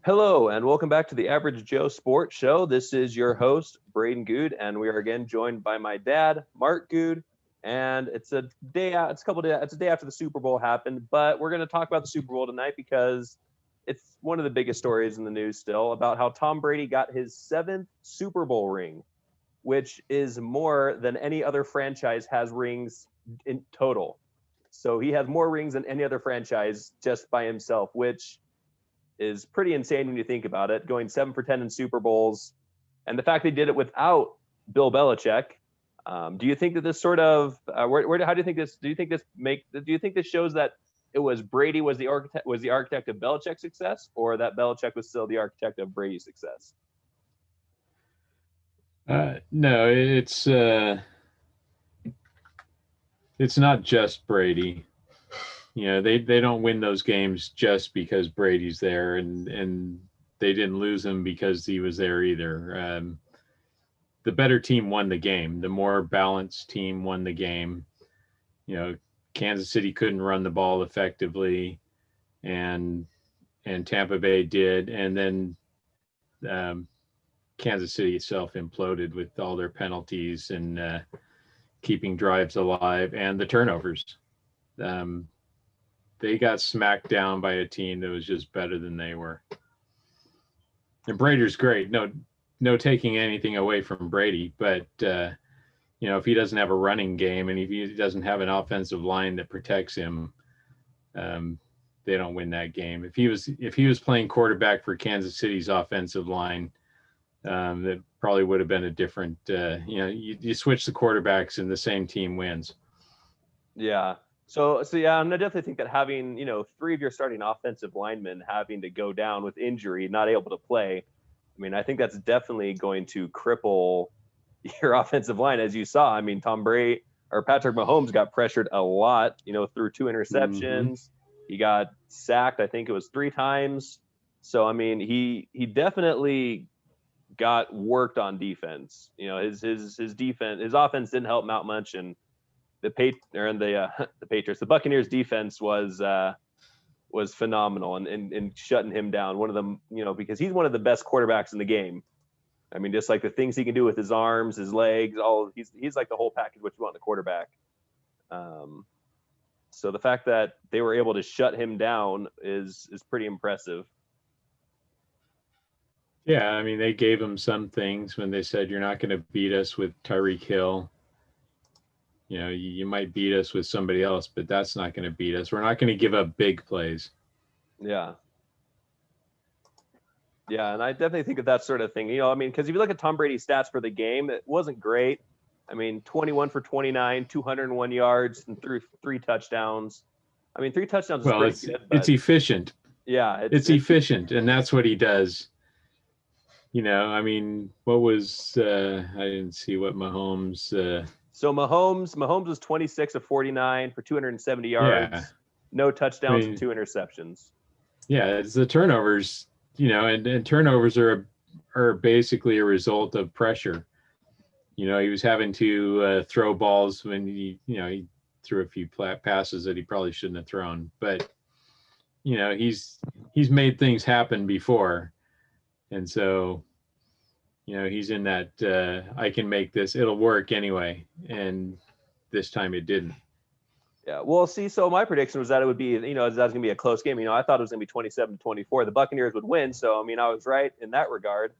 Hello, and welcome back to the Average Joe Sports Show. This is your host, Braden Good, and we are again joined by my dad, Mark Good. And it's a day out, it's a day after the Super Bowl happened, but we're going to talk about the Super Bowl tonight because it's one of the biggest stories in the news still about how Tom Brady got his 7th Super Bowl ring, which is more than any other franchise has rings in total. So he has more rings than any other franchise just by himself, which is pretty insane when you think about it, going 7 for 10 in Super Bowls. And the fact they did it without Bill Belichick. Do you think that this sort of how do you think this? Do you think this shows that it was Brady was the architect of Belichick's success, or that Belichick was still the architect of Brady's success? No, it's not just Brady. They don't win those games just because Brady's there, and they didn't lose them because he was there either. The better team won the game. The more balanced team won the game. Kansas City couldn't run the ball effectively, and Tampa Bay did, and then Kansas City itself imploded with all their penalties and keeping drives alive and the turnovers. They got smacked down by a team that was just better than they were. And Brady's great. No taking anything away from Brady, but if he doesn't have a running game and if he doesn't have an offensive line that protects him, they don't win that game. If he was playing quarterback for Kansas City's offensive line, that probably would have been a different. You switch the quarterbacks and the same team wins. Yeah. So yeah, I definitely think that having, 3 of your starting offensive linemen having to go down with injury, not able to play, I think that's definitely going to cripple your offensive line, as you saw. Tom Brady or Patrick Mahomes got pressured a lot, through 2 interceptions. Mm-hmm. He got sacked, I think it was 3 times. So, he definitely got worked on defense. His defense, his offense didn't help him out much, and the Patriots, the Buccaneers defense was phenomenal and shutting him down. One of them, because he's one of the best quarterbacks in the game. Just like the things he can do with his arms, his legs, he's like the whole package what you want in the quarterback. So the fact that they were able to shut him down is pretty impressive. Yeah, they gave him some things when they said, you're not going to beat us with Tyreek Hill. You might beat us with somebody else, but that's not going to beat us. We're not going to give up big plays. Yeah. Yeah, and I definitely think of that sort of thing. Because if you look at Tom Brady's stats for the game, it wasn't great. 21 for 29, 201 yards, and 3 touchdowns. 3 touchdowns is pretty good. It's efficient. Yeah. It's efficient, and that's what he does. What was I didn't see what Mahomes... So Mahomes was 26 of 49 for 270 yards, yeah. No touchdowns and 2 interceptions. Yeah, it's the turnovers, and turnovers are basically a result of pressure. He was having to throw balls when he threw a few passes that he probably shouldn't have thrown. But he's made things happen before, and so. He's in that I can make this, it'll work anyway. And this time it didn't. Yeah. Well, see, so my prediction was that it would be, that was going to be a close game. I thought it was going to be 27-24. The Buccaneers would win. So, I was right in that regard.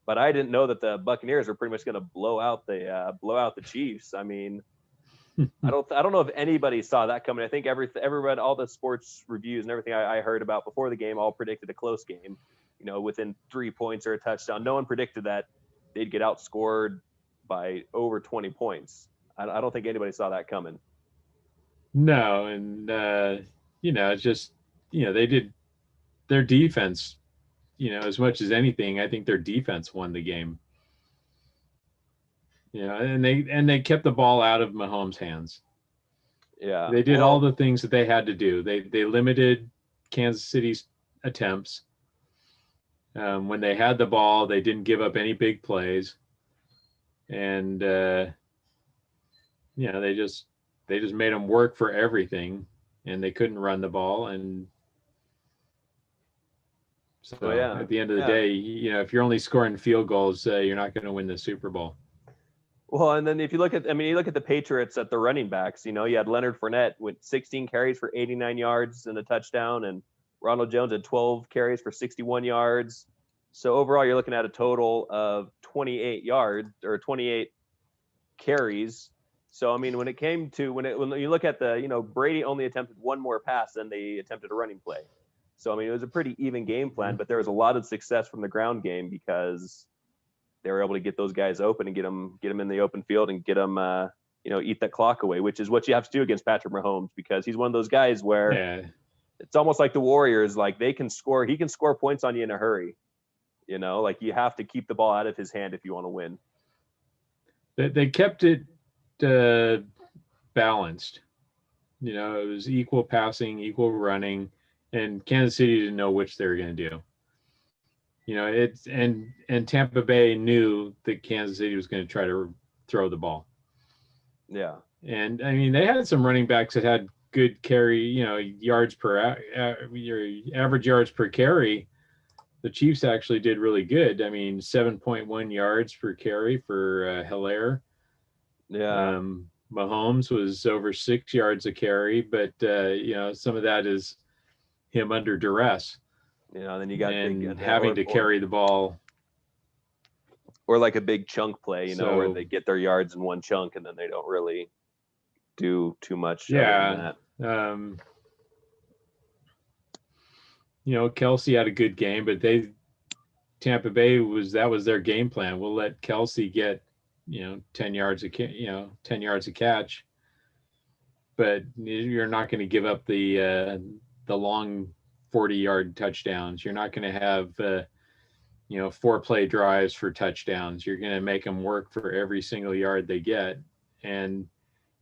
But I didn't know that the Buccaneers were pretty much going to blow out the Chiefs. I don't know if anybody saw that coming. I think everybody, all the sports reviews and everything I heard about before the game all predicted a close game. Within 3 points or a touchdown. No one predicted that they'd get outscored by over 20 points. I don't think anybody saw that coming. No, and it's just they did their defense. As much as anything, I think their defense won the game. And they kept the ball out of Mahomes' hands. Yeah, they did all the things that they had to do. They limited Kansas City's attempts. When they had the ball, they didn't give up any big plays, and they just made them work for everything, and they couldn't run the ball, and So at the end of the day, if you're only scoring field goals, you're not going to win the Super Bowl. Well, and then if you look at the Patriots at the running backs, you had Leonard Fournette with 16 carries for 89 yards and a touchdown, and Ronald Jones had 12 carries for 61 yards. So overall, you're looking at a total of 28 yards or 28 carries. So, I mean, when you look at Brady only attempted one more pass than they attempted a running play. So, I mean, it was a pretty even game plan, but there was a lot of success from the ground game because they were able to get those guys open and get them in the open field and get them, eat that clock away, which is what you have to do against Patrick Mahomes, because he's one of those guys where it's almost like the Warriors, like he can score points on you in a hurry. Like you have to keep the ball out of his hand if you want to win. They kept it balanced. It was equal passing, equal running, and Kansas City didn't know which they were going to do. And Tampa Bay knew that Kansas City was going to try to throw the ball. Yeah. And I mean, they had some running backs that had good carry, yards per your average yards per carry. The Chiefs actually did really good. I mean, 7.1 yards per carry for Hilaire. Yeah. Mahomes was over 6 yards a carry, but some of that is him under duress. Then you got having to carry the ball, or like a big chunk play, where they get their yards in one chunk and then they don't really do too much. Yeah. Kelsey had a good game, but Tampa Bay that was their game plan. We'll let Kelsey get 10 yards a catch, but you're not going to give up the long 40-yard touchdowns. You're not going to have 4-play drives for touchdowns. You're going to make them work for every single yard they get. And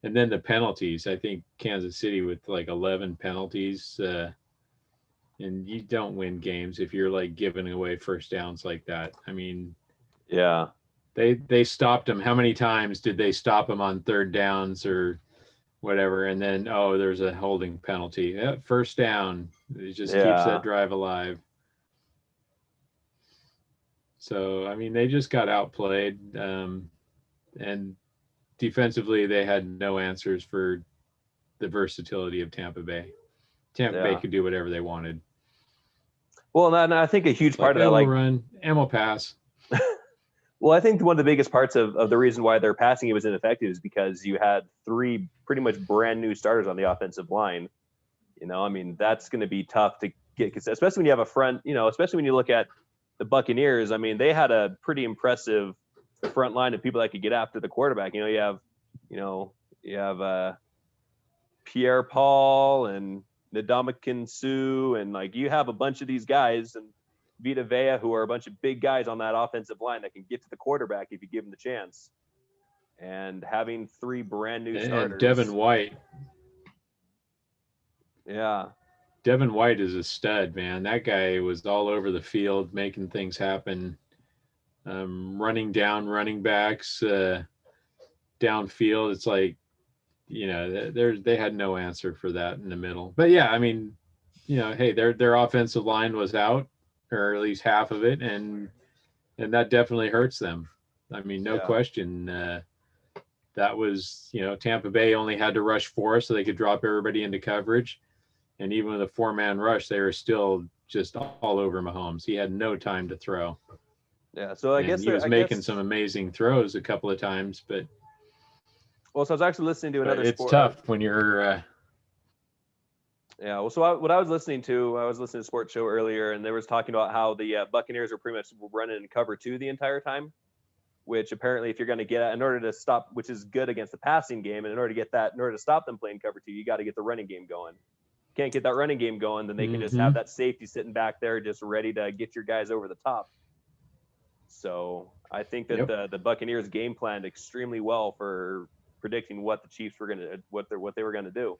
then the penalties. I think Kansas City with like 11 penalties, and you don't win games if you're like giving away first downs like that. I mean, yeah, they stopped them. How many times did they stop them on third downs or whatever? And then, there's a holding penalty. First down. It just keeps that drive alive. So, I mean, they just got outplayed. And defensively, they had no answers for the versatility of Tampa Bay. Tampa Bay could do whatever they wanted. Well, and I think a huge part of that, like run, ammo pass. Well, I think one of the biggest parts of the reason why their passing was ineffective is because you had 3 pretty much brand new starters on the offensive line. I mean, that's going to be tough to get, especially when you have a front, especially when you look at the Buccaneers. I mean, they had a pretty impressive front line of people that could get after the quarterback. You have Pierre Paul and Ndamukong Suh, and like you have a bunch of these guys, and Vita Vea, who are a bunch of big guys on that offensive line that can get to the quarterback if you give them the chance. And having 3 brand new starters. And Devin White. Yeah. Devin White is a stud, man. That guy was all over the field, making things happen, running down running backs downfield. It's like, they had no answer for that in the middle. But yeah, I mean, hey, their offensive line was out, or at least half of it, and that definitely hurts them. I mean, no question. That was, Tampa Bay only had to rush 4 so they could drop everybody into coverage. And even with a 4-man rush, they were still just all over Mahomes. He had no time to throw. Yeah, so I guess he was making some amazing throws a couple of times, but. Well, so I was actually listening to another sport. It's tough when you're. Yeah, well, so what I was listening to a sports show earlier, and they was talking about how the Buccaneers are pretty much running in cover 2 the entire time, which apparently if you're going to get, in order to stop, which is good against the passing game, and in order to stop them playing cover 2, you got to get the running game going. Can't get that running game going, then they can just have that safety sitting back there just ready to get your guys over the top. So I think that the Buccaneers game planned extremely well for predicting what the Chiefs were what they were gonna do.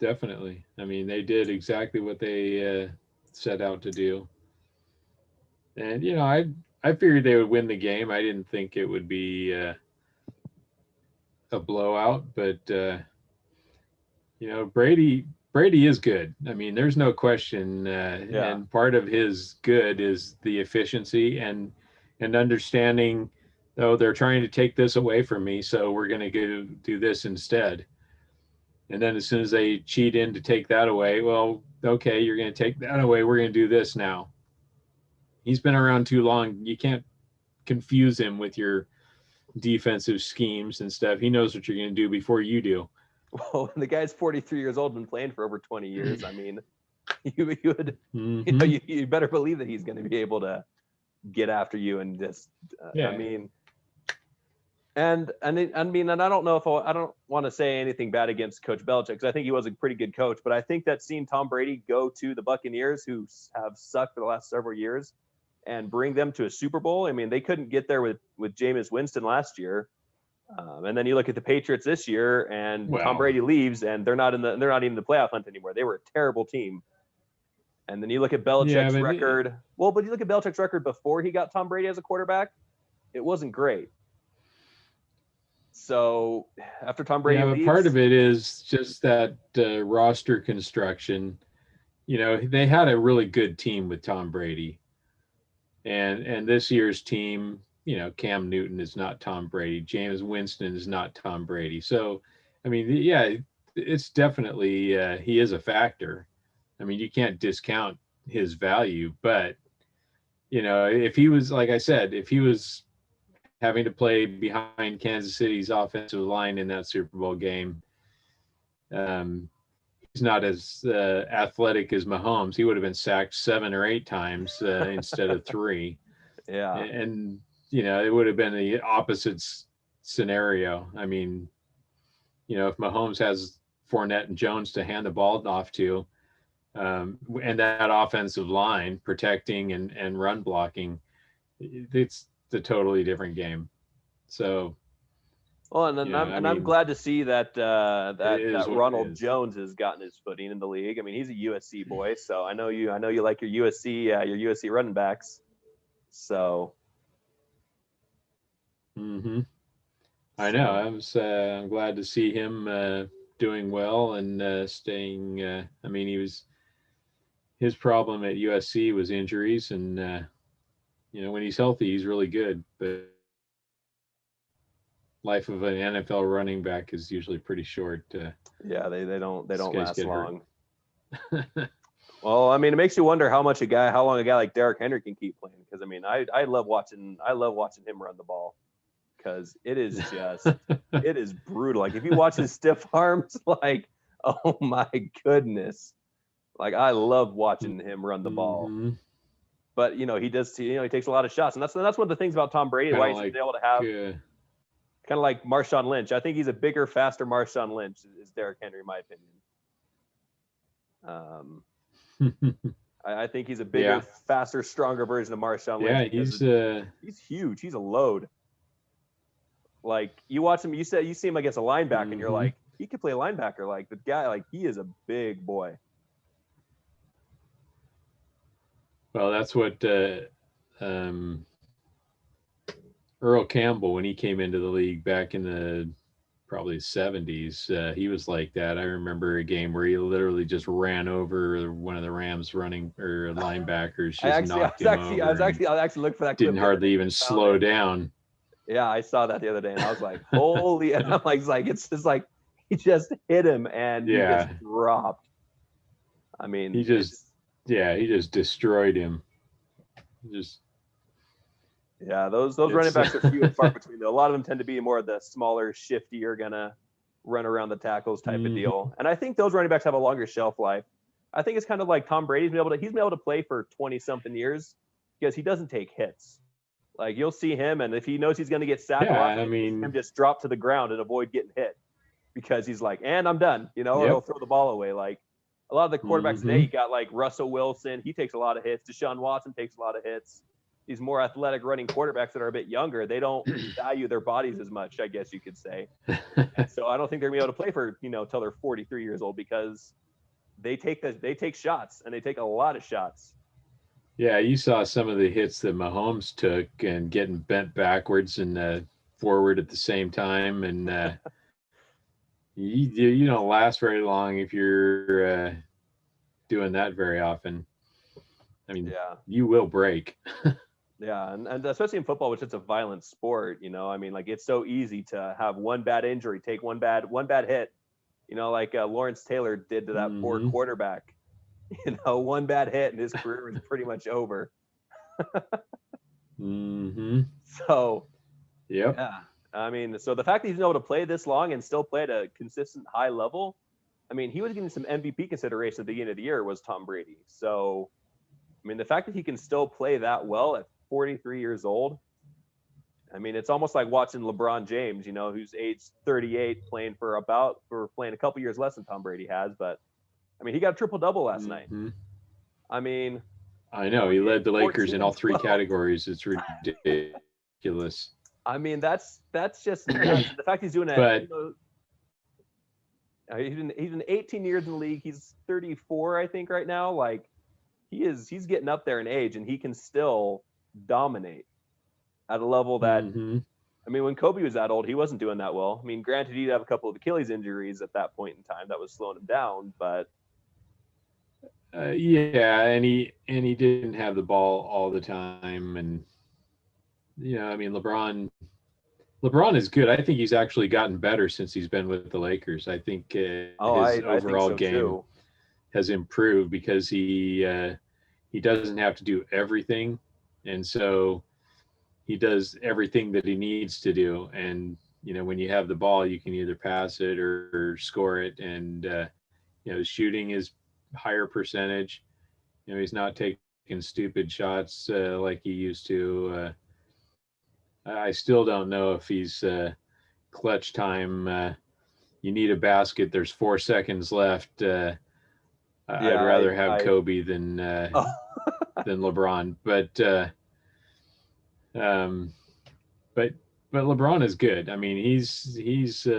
Definitely. I mean, they did exactly what they set out to do. And I figured they would win the game. I didn't think it would be a blowout, but Brady Brady is good. I mean, there's no question. Yeah. And part of his good is the efficiency and understanding, oh, they're trying to take this away from me, so we're going to go do this instead. And then as soon as they cheat in to take that away, well, okay, you're going to take that away. We're going to do this now. He's been around too long. You can't confuse him with your defensive schemes and stuff. He knows what you're going to do before you do. Well, the guy's 43 years old and been playing for over 20 years. I mean, you would, you better believe that he's going to be able to get after you and just, Yeah. I mean, and I don't know if I don't want to say anything bad against Coach Belichick, because I think he was a pretty good coach, but I think that seeing Tom Brady go to the Buccaneers, who have sucked for the last several years, and bring them to a Super Bowl. I mean, they couldn't get there with Jameis Winston last year. And then you look at the Patriots this year, and Tom Brady leaves, and they're not even in the playoff hunt anymore. They were a terrible team. And then you look at Belichick's record. But you look at Belichick's record before he got Tom Brady as a quarterback, it wasn't great. So after Tom Brady leaves, but part of it is just that roster construction. You know, they had a really good team with Tom Brady, and this year's team, you know, Cam Newton is not Tom Brady. Jameis Winston is not Tom Brady. So, I mean, yeah, it's definitely he is a factor. I mean, you can't discount his value, but you know, if he was, like I said, if he was having to play behind Kansas City's offensive line in that Super Bowl game, he's not as athletic as Mahomes. He would have been sacked 7 or 8 times instead of 3. Yeah. And you know, it would have been the opposite scenario. I mean, you know, if Mahomes has Fournette and Jones to hand the ball off to, and that offensive line protecting and run blocking, it's a totally different game. So, well, and then I'm glad to see that that Ronald Jones has gotten his footing in the league. I mean, he's a USC boy, so I know you like your USC running backs. So. I know. I'm glad to see him doing well and staying. I mean, his problem at USC was injuries, and you know, when he's healthy, he's really good. But life of an NFL running back is usually pretty short. Yeah, they don't last long. Well, I mean, it makes you wonder how long a guy like Derrick Henry can keep playing. Because I mean, I love watching him run the ball. Because it is just it is brutal. Like if you watch his stiff arms, like, oh my goodness. Like I love watching him run the ball. But you know, he takes a lot of shots. And that's one of the things about Tom Brady, why he's able to have kind of like Marshawn Lynch. I think he's a bigger, faster Marshawn Lynch is Derrick Henry, in my opinion. I think he's a bigger, faster, stronger version of Marshawn Lynch. Yeah, he's huge. He's a load. Like you watch him, you see him against a linebacker, and you're like, he could play linebacker. Like the guy, like he is a big boy. Well, that's what Earl Campbell, when he came into the league back in the probably 70s, he was like that. I remember a game where he literally just ran over one of the Rams running or linebackers. I was actually looking for that. Didn't hardly even slow down. Yeah, I saw that the other day, and I was like, "Holy!" And I'm like, it's just like he just hit him, and he just dropped. I mean, he just destroyed him. Those running backs are few and far between. Though a lot of them tend to be more of the smaller, shiftier, gonna run around the tackles type of deal. And I think those running backs have a longer shelf life. I think it's kind of like Tom Brady's been able to play for 20-something years because he doesn't take hits. Like you'll see him, and if he knows he's going to get sacked, him just drop to the ground and avoid getting hit because he's like, and I'm done, or he'll throw the ball away. Like a lot of the quarterbacks today, you got like Russell Wilson, he takes a lot of hits. Deshaun Watson takes a lot of hits. These more athletic running quarterbacks that are a bit younger, they don't value their bodies as much, I guess you could say. So I don't think they're going to be able to play for, till they're 43 years old because they take shots, and they take a lot of shots. Yeah, you saw some of the hits that Mahomes took and getting bent backwards and forward at the same time. And, You don't last very long if you're doing that very often. I mean, Yeah. you will break. Yeah, and especially in football, which it's a violent sport, I mean, like it's so easy to have one bad injury, take one bad hit, like Lawrence Taylor did to that poor Hmm. quarterback. One bad hit and his career was pretty much over. Hmm. So Yep. yeah, I mean, so the fact that he's been able to play this long and still play at a consistent high level, I mean, he was getting some MVP consideration at the beginning of the year was Tom Brady. So I mean, the fact that he can still play that well at 43 years old, I mean, it's almost like watching LeBron James, who's age 38, for playing a couple years less than Tom Brady has. But I mean, he got a triple double last night. Hmm. I mean, I know he 48, led the Lakers 14, in and all three 12. categories. It's ridiculous. I mean, that's just nuts. The fact he's doing it, But he's been 18 years in the league. He's 34, I think, right now. Like he's getting up there in age, and he can still dominate at a level that hmm I mean, when Kobe was that old, he wasn't doing that well. I mean, granted, he'd have a couple of Achilles injuries at that point in time that was slowing him down, but yeah, and he didn't have the ball all the time, and I mean, LeBron is good. I think he's actually gotten better since he's been with the Lakers. I think oh, his I think overall so game too. has improved because he doesn't have to do everything, and so he does everything that he needs to do. And when you have the ball, you can either pass it or score it. And shooting is higher percentage. He's not taking stupid shots like he used to. I still don't know if he's clutch time. You need a basket. There's 4 seconds left. I'd Yeah, rather have I Kobe oh, than LeBron, um, but but LeBron is good. I mean, he's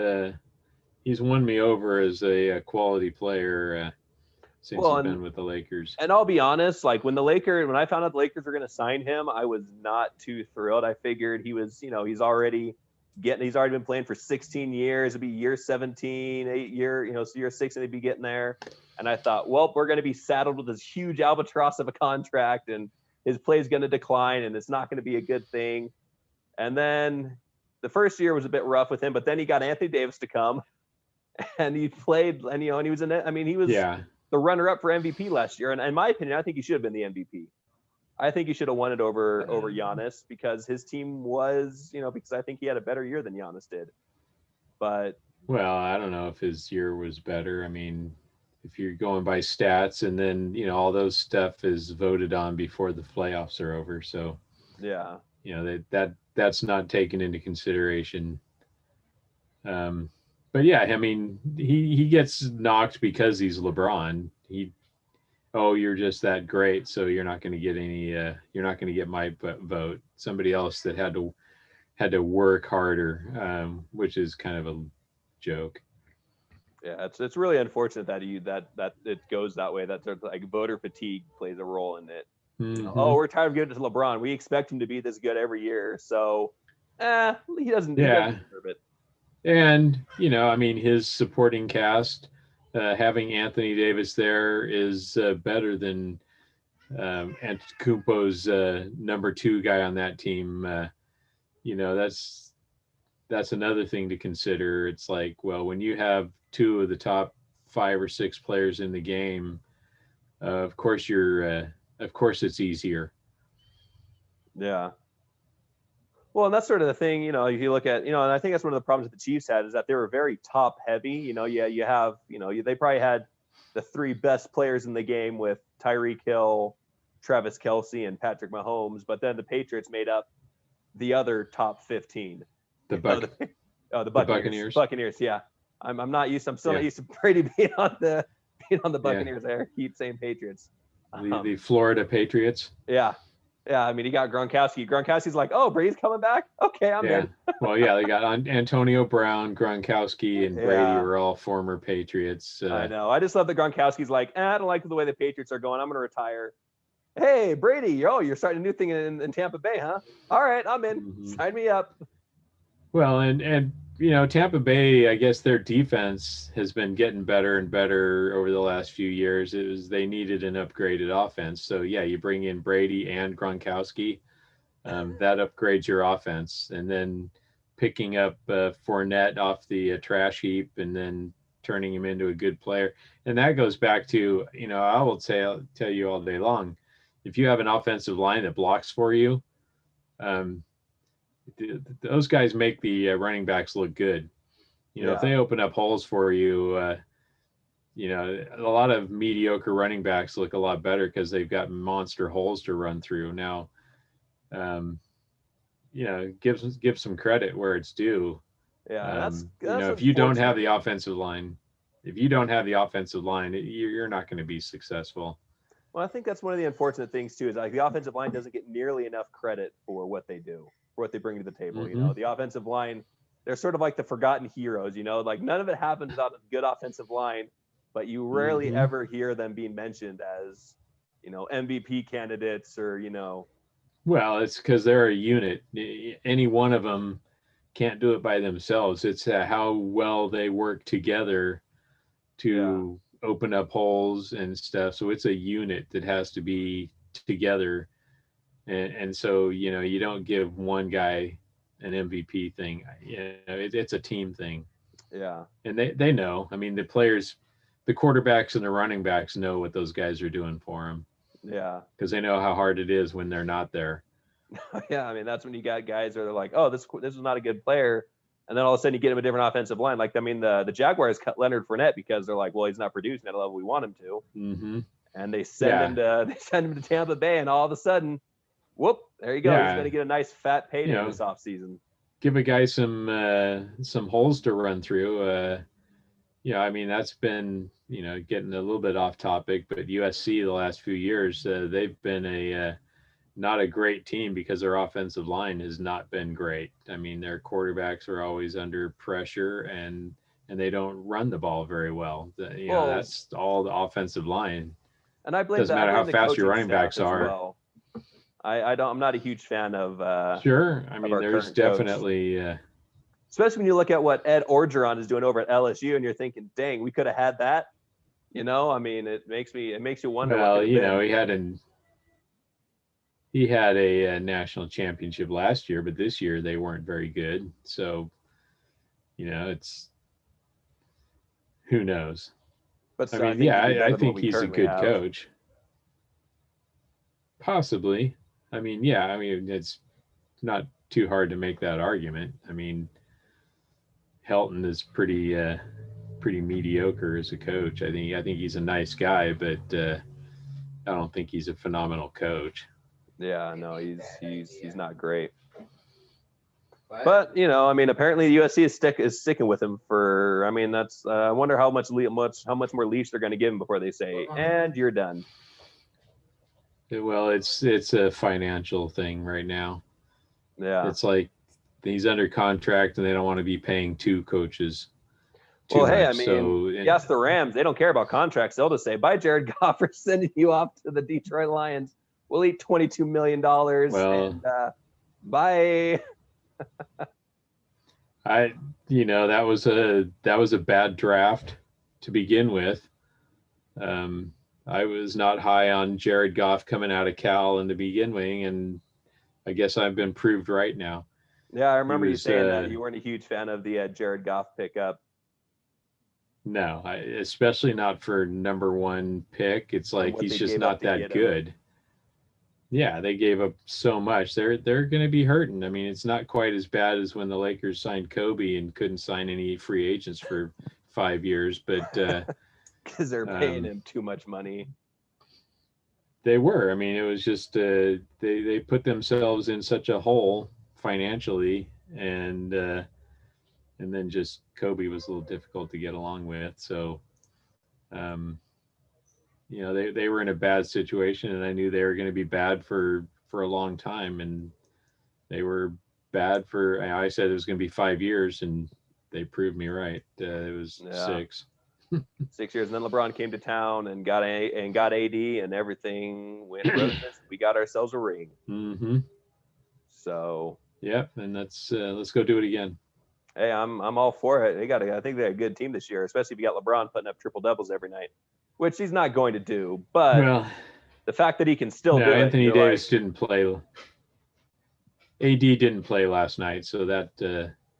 won me over as a quality player since well, he's and been with the Lakers. and I'll be honest, like when I found out the Lakers were going to sign him, I was not too thrilled. I figured he was, he's already been playing for 16 years. It'd be year 17, 8 year, so year 6, and they'd be getting there. And I thought, well, we're going to be saddled with this huge albatross of a contract, and his play is going to decline, and it's not going to be a good thing. And then the first year was a bit rough with him, but then he got Anthony Davis to come, and he played, and he was in it. I mean, he was Yeah. the runner-up for MVP last year, and in my opinion, I think he should have been the MVP. I think he should have won it over Giannis because his team was, because I think he had a better year than Giannis did. But Well, I don't know if his year was better. I mean, if you're going by stats, and then all those stuff is voted on before the playoffs are over, so yeah, that's not taken into consideration. Um, but yeah, I mean, he gets knocked because he's LeBron. You're just that great, so you're not going to get any. You're not going to get my vote. Somebody else that had to work harder, which is kind of a joke. yeah, it's really unfortunate that it goes that way. That there's like voter fatigue plays a role in it. Oh, Hmm. we're tired of giving it to LeBron. We expect him to be this good every year, so he doesn't Yeah, deserve it. and I mean, his supporting cast, having Anthony Davis there is better than Antetokounmpo's number two guy on that team. That's another thing to consider. It's like, well, when you have two of the top 5 or 6 players in the game, of course it's easier. Yeah. Well, and that's sort of the thing, if you look at, and I think that's one of the problems that the Chiefs had is that they were very top heavy. Yeah, you have, they probably had the 3 best players in the game with Tyreek Hill, Travis Kelce, and Patrick Mahomes, but then the Patriots made up the other top 15. The You know, Buck the the Buccaneers. Buccaneers. Buccaneers, yeah. I'm still not Yeah, used to Brady being on the yeah. Buccaneers there. Keep saying Patriots. The Florida Patriots. Yeah. Yeah, I mean, he got Gronkowski. Gronkowski's like, oh, Brady's coming back? Okay, I'm Yeah. in. Well, yeah, they got Antonio Brown, Gronkowski, and Brady Yeah, were all former Patriots. I know. I just love that Gronkowski's like, I don't like the way the Patriots are going. I'm going to retire. Hey, Brady, you're starting a new thing in Tampa Bay, huh? All right, I'm in. Mhm. Sign me up. Well, and Tampa Bay, I guess their defense has been getting better and better over the last few years. They needed an upgraded offense. So yeah, you bring in Brady and Gronkowski, that upgrades your offense, and then picking up Fournette off the trash heap and then turning him into a good player. And that goes back to, I'll tell you all day long, if you have an offensive line that blocks for you, um, those guys make the running backs look good. If they open up holes for you, a lot of mediocre running backs look a lot better because they've got monster holes to run through. Now, give some credit where it's due. Yeah, that's if you don't have the offensive line, you're not going to be successful. Well, I think that's one of the unfortunate things too, is like the offensive line doesn't get nearly enough credit for what they do, for what they bring to the table. Mm-hmm. The offensive line, they're sort of like the forgotten heroes. Like none of it happens without a good offensive line, but you rarely ever hear them being mentioned as, MVP candidates or. Well, it's because they're a unit. Any one of them can't do it by themselves. It's how well they work together to open up holes and stuff. So it's a unit that has to be together. And so, you don't give one guy an MVP thing. It's a team thing. Yeah. And they know. I mean, the players, the quarterbacks and the running backs know what those guys are doing for them. Yeah. Because they know how hard it is when they're not there. Yeah, I mean, that's when you got guys that are like, oh, this is not a good player. And then all of a sudden you get him a different offensive line. Like, I mean, the Jaguars cut Leonard Fournette because they're like, well, he's not producing at a level we want him to. Mm-hmm. And they send him to Tampa Bay, and all of a sudden, whoop, there you go. Yeah. He's going to get a nice fat payday this offseason. Give a guy some holes to run through. I mean, that's been, getting a little bit off topic, but USC the last few years, they've been not a great team because their offensive line has not been great. I mean, their quarterbacks are always under pressure and they don't run the ball very well. That's all the offensive line. And I blame doesn't matter how fast your running backs are. Well. I'm not a huge fan of. Sure, I mean, there's definitely. Especially when you look at what Ed Orgeron is doing over at LSU, and you're thinking, "Dang, we could have had that." I mean, it makes you wonder. Well, he had a national championship last year, but this year they weren't very good. So, it's who knows. But I mean, I think he's a good coach. Possibly. I mean, it's not too hard to make that argument. I mean, Helton is pretty mediocre as a coach. I think he's a nice guy, but I don't think he's a phenomenal coach. Yeah, no, he's not great. But I mean, apparently USC is sticking with him for. I mean, that's. I wonder how much more leash they're going to give him before they say, and you're done. Well, it's a financial thing right now. Yeah, it's like he's under contract and they don't want to be paying two coaches. Well, hey, I mean, yes, the Rams, they don't care about contracts. They'll just say, bye, Jared Goff, for sending you off to the Detroit Lions. We'll eat $22 million. And bye. That was a bad draft to begin with. I was not high on Jared Goff coming out of Cal in the beginning, and I guess I've been proved right now. Yeah, I remember you saying that you weren't a huge fan of the Jared Goff pickup. No, especially not for number one pick. It's like he's just not that good. Yeah, they gave up so much. They're going to be hurting. I mean, it's not quite as bad as when the Lakers signed Kobe and couldn't sign any free agents for 5 years, but because they're paying him too much money. They were. I mean, it was just they put themselves in such a hole financially, and then just Kobe was a little difficult to get along with. So, they were in a bad situation, and I knew they were going to be bad for a long time, and they were bad for. I said it was going to be 5 years, and they proved me right. It was 6. 6 years, and then LeBron came to town and got AD, and everything went roses. We got ourselves a ring. Mm-hmm. So. Yep, and let's go do it again. Hey, I'm all for it. I think they got a good team this year, especially if you got LeBron putting up triple doubles every night, which he's not going to do. But Well, the fact that he can still no, do it, Anthony you're Davis like, didn't play. AD didn't play last night, so that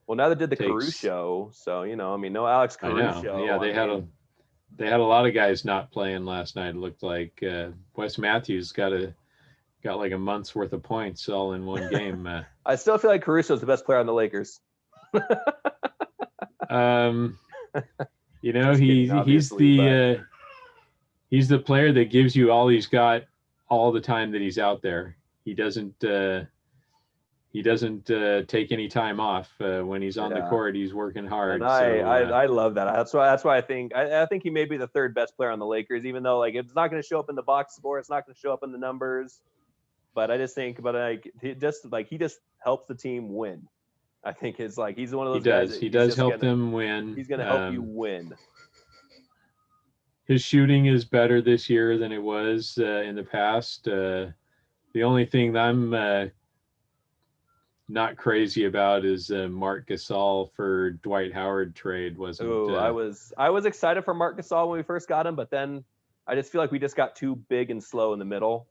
well, now they did the takes. Caruso, so I mean, no Alex I know. Caruso. Yeah, I mean, they had a lot of guys not playing last night. It looked like Wes Matthews got like a month's worth of points all in one game. I still feel like Caruso is the best player on the Lakers. Just kidding, obviously, but he's the player that gives you all he's got all the time that he's out there. He doesn't take any time off when he's on the court. He's working hard. And I love that. That's why I think he may be the third best player on the Lakers, even though like it's not going to show up in the box score, it's not going to show up in the numbers. But I just think, he just helps the team win. I think it's like he's one of those guys. He does help them win. He's going to help you win. His shooting is better this year than it was in the past. The only thing that I'm not crazy about is Marc Gasol for Dwight Howard trade wasn't. I was excited for Marc Gasol when we first got him, but then I just feel like we just got too big and slow in the middle.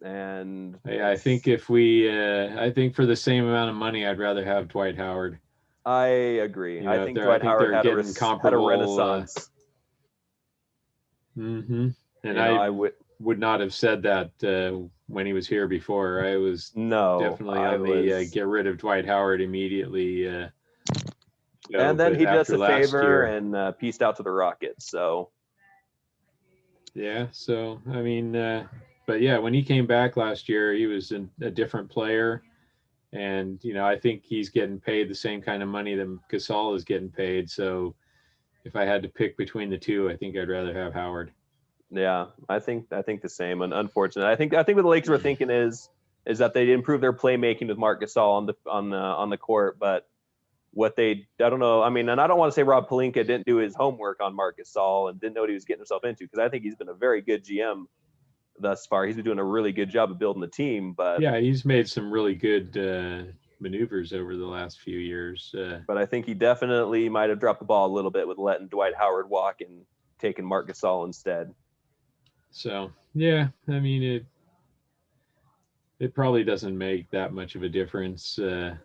And I think I think for the same amount of money, I'd rather have Dwight Howard. I agree. I think Dwight Howard had a renaissance. And I would not have said that when he was here before. I was definitely on the get rid of Dwight Howard immediately. And then he did us a favor and pieced out to the Rockets. So yeah, so I mean, but yeah, when he came back last year, he was a different player, and I think he's getting paid the same kind of money that Gasol is getting paid. So if I had to pick between the two, I think I'd rather have Howard. Yeah, I think the same. And unfortunately, I think what the Lakers were thinking is that they'd improve their playmaking with Marc Gasol on the court, but I don't know. I mean, and I don't want to say Rob Pelinka didn't do his homework on Marc Gasol and didn't know what he was getting himself into, because I think he's been a very good GM thus far. He's been doing a really good job of building the team. But yeah, he's made some really good maneuvers over the last few years. But I think he definitely might have dropped the ball a little bit with letting Dwight Howard walk and taking Marc Gasol instead. So yeah, I mean it probably doesn't make that much of a difference in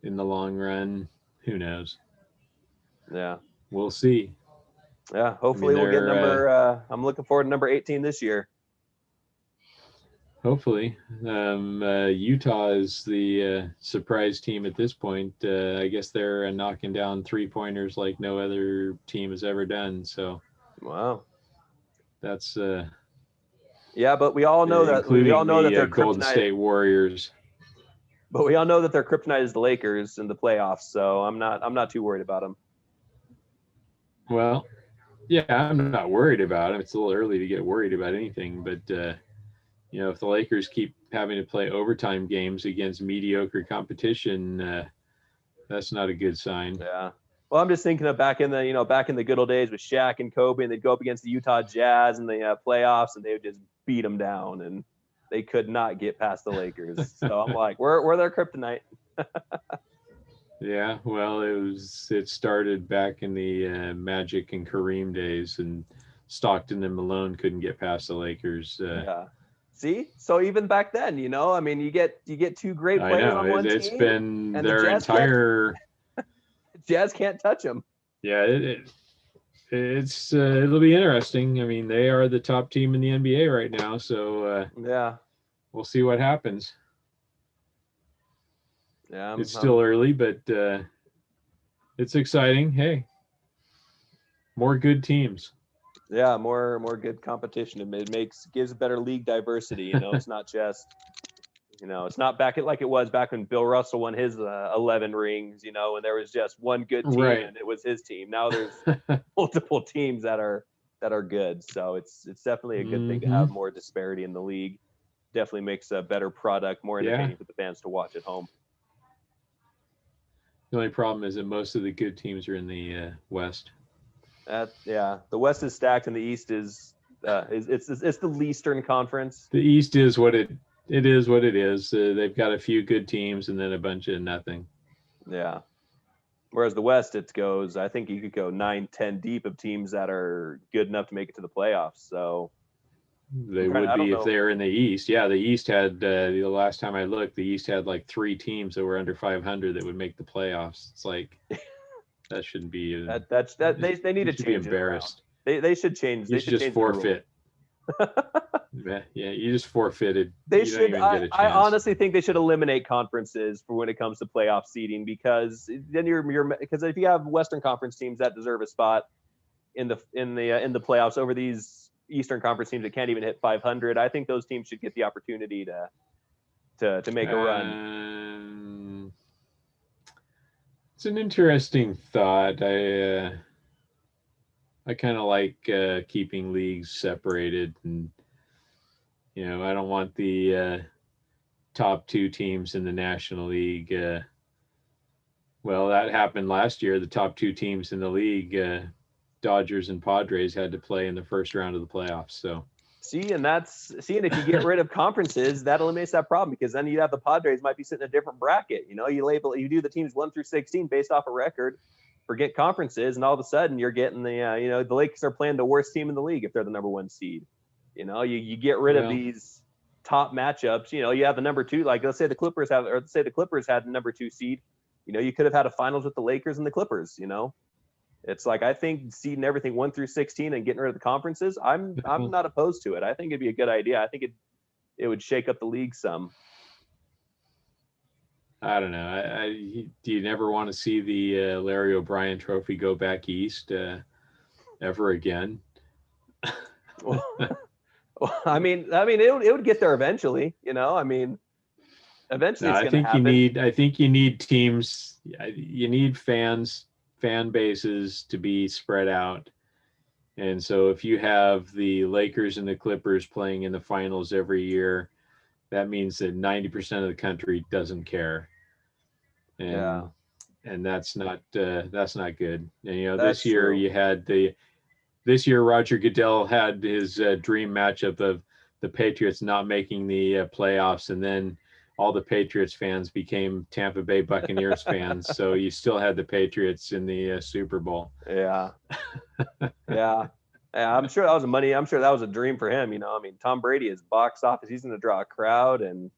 the long run. Who knows? Yeah, we'll see. Yeah, hopefully we'll get number. I'm looking forward to number 18 this year. Hopefully, Utah is the surprise team at this point. I guess they're knocking down 3-pointers like no other team has ever done. So, wow, that's yeah. But we all know that they're Golden State Warriors. But we all know that their kryptonite is the Lakers in the playoffs. So I'm not too worried about them. Well, yeah, I'm not worried about them. It's a little early to get worried about anything, but if the Lakers keep having to play overtime games against mediocre competition, that's not a good sign. Yeah. Well, I'm just thinking of back in the good old days with Shaq and Kobe, and they'd go up against the Utah Jazz in the playoffs, and they would just beat them down, and they could not get past the Lakers. So I'm like, we're their kryptonite. Yeah, well, it started back in the Magic and Kareem days, and Stockton and Malone couldn't get past the Lakers. Yeah. See, so even back then, I mean, you get two great players on one team. It's been their entire. Jazz can't touch them. Yeah, it'll be interesting. I mean, they are the top team in the NBA right now, so yeah, we'll see what happens. Yeah, it's still early, but it's exciting. Hey, more good teams. Yeah, more good competition. It gives a better league diversity. It's not just, it's not like it was back when Bill Russell won his 11 rings. And there was just one good team, right, and it was his team. Now there's multiple teams that are good. So it's definitely a good thing to have more disparity in the league. Definitely makes a better product, more entertaining for the fans to watch at home. The only problem is that most of the good teams are in the West. The West is stacked, and the East is it's the Leastern Conference. The East is what it is. What it is. They've got a few good teams, and then a bunch of nothing. Yeah. Whereas the West, it goes, I think you could go 9, 10 deep of teams that are good enough to make it to the playoffs. So They would I don't be if know. they're in the East. Yeah, the East had the last time I looked, the East had like 3 teams that were under 500 that would make the playoffs. It's like that shouldn't be. That they need You to should be change it around. embarrassed. They should change. You They should should just change the rule. forfeit. Yeah, you just forfeited. They You don't should. even get a I chance. honestly think they should eliminate conferences for when it comes to playoff seeding, because then because if you have Western Conference teams that deserve a spot in the playoffs over these Eastern Conference teams that can't even hit 500, I think those teams should get the opportunity to make a run. It's an interesting thought. I kind of like keeping leagues separated, and I don't want the top 2 teams in the National League. Well, that happened last year. The top 2 teams in the league, Dodgers and Padres, had to play in the first round of the playoffs. So and if you get rid of conferences, that eliminates that problem, because then you have the Padres might be sitting in a different bracket. You do the teams 1 through 16 based off a record, forget conferences, and all of a sudden you're getting the Lakers are playing the worst team in the league if they're the number 1 seed. You get rid of these top matchups. You have the number 2, like let's say the Clippers had the number 2 seed. You could have had a finals with the Lakers and the Clippers. It's like, I think seeding everything 1 through 16 and getting rid of the conferences, I'm not opposed to it. I think it'd be a good idea. I think it would shake up the league some. I don't know. Do you never want to see the Larry O'Brien Trophy go back east ever again? Well, I mean, it would get there eventually. Eventually it's going to happen. I think you need teams. You need fan bases to be spread out. And so if you have the Lakers and the Clippers playing in the finals every year, that means that 90% of the country doesn't care. And that's not good. And this year true. This year Roger Goodell had his dream matchup of the Patriots not making the playoffs, and then all the Patriots fans became Tampa Bay Buccaneers fans. So you still had the Patriots in the Super Bowl. Yeah. I'm sure that was a dream for him. Tom Brady is box office. He's going to draw a crowd. And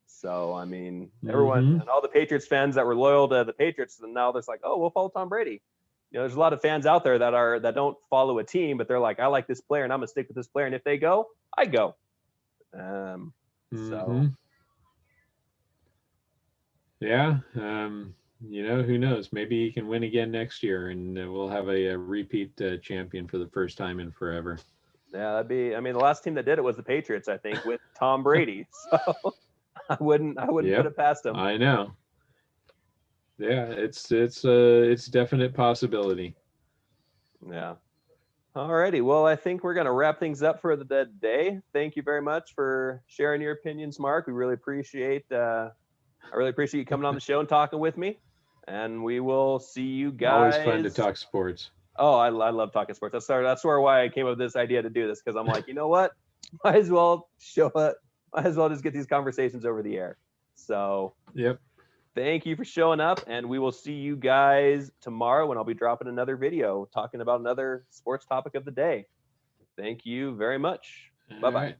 so, everyone and all the Patriots fans that were loyal to the Patriots, and now they're like, oh, we'll follow Tom Brady. There's a lot of fans out there that don't follow a team, but they're like, I like this player and I'm going to stick with this player. And if they go, I go. So. Yeah. Who knows? Maybe he can win again next year, and we'll have a repeat champion for the first time in forever. Yeah, that'd be. The last team that did it was the Patriots, I think, with Tom Brady. So I wouldn't put it past him. I know. Yeah, it's definite possibility. Yeah. Alrighty. Well, I think we're gonna wrap things up for the day. Thank you very much for sharing your opinions, Mark. We really appreciate. I really appreciate you coming on the show and talking with me. And we will see you guys. Always fun to talk sports. Oh, I love talking sports. That's why I came up with this idea to do this, because I'm like, you know what? Might as well just get these conversations over the air. So yep. Thank you for showing up, and we will see you guys tomorrow when I'll be dropping another video talking about another sports topic of the day. Thank you very much. Bye-bye.